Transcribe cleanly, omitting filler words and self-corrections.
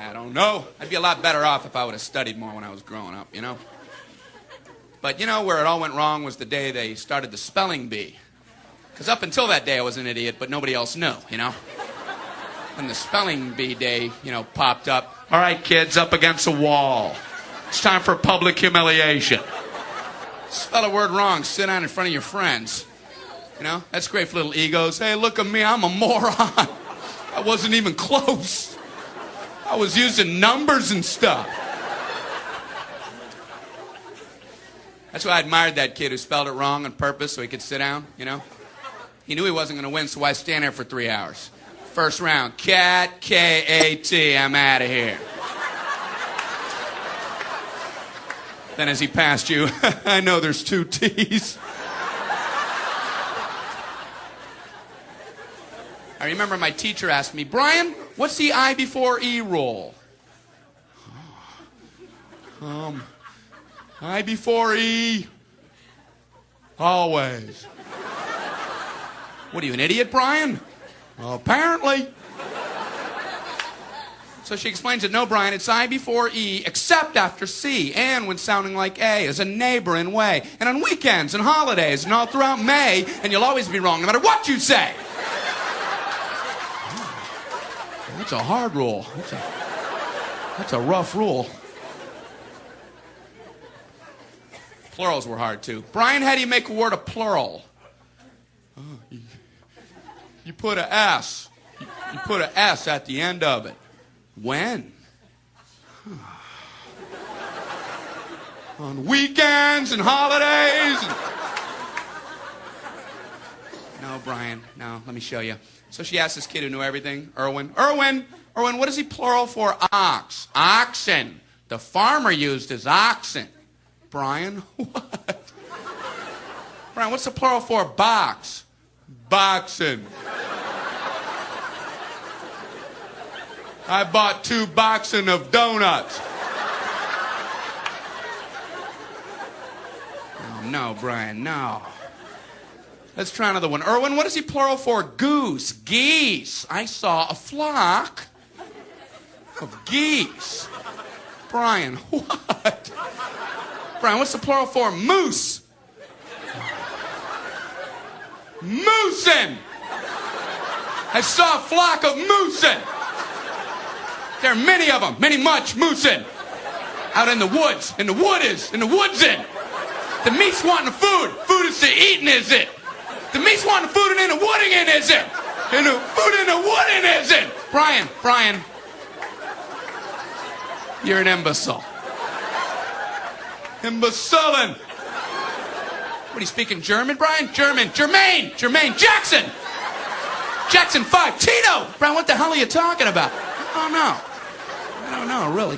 I don't know. I'd be a lot better off if I would have studied more when I was growing up, you know? But you know where it all went wrong was the day they started the spelling bee. Because up until that day I was an idiot, but nobody else knew, you know? When the spelling bee day, you know, popped up, all right, kids, up against a wall. It's time for public humiliation. Spell a word wrong, sit down in front of your friends. You know, that's great for little egos. Hey, look at me, I'm a moron. I wasn't even close. I was using numbers and stuff. That's why I admired that kid who spelled it wrong on purpose so he could sit down, you know? He knew he wasn't going to win, so why stand there for 3 hours? First round, cat, K-A-T, I'm out of here. Then as he passed you, I know there's 2 T's. I remember my teacher asked me, Brian, what's the I before E rule? I before E, always. What are you, an idiot, Brian? Well, apparently. So she explains it, no, Brian, it's I before E, except after C, and when sounding like A, as a neighbor in way, and on weekends and holidays, and all throughout May, and you'll always be wrong, no matter what you say. That's a hard rule. That's a rough rule. Plurals were hard, too. Brian, how do you make a word a plural? You put a S. You put a S at the end of it. When? On weekends and holidays. No, Brian, no, let me show you. So she asked this kid who knew everything, Erwin, what is he plural for ox? Oxen. The farmer used his oxen. Brian, what? Brian, what's the plural for box? Boxen. I bought 2 boxen of donuts. Oh, no, Brian, no. Let's try another one. Erwin, what is he plural for goose? Geese. I saw a flock of geese. Brian, what? Brian, what's the plural for moose? MOOSEN. I saw a flock of MOOSEN. There are many of them, much MOOSEN. Out in the woods, in the woodsin. The meat's wanting the food. Food is to eating, is it? The meat's wanting the food and in the wooding, is it? And the food in the wooding, is it? Brian, you're an imbecile. Imbecilin'. What, are you speaking German, Brian? Jermaine Jackson. Jackson 5, Tito. Brian, what the hell are you talking about? I don't know, really.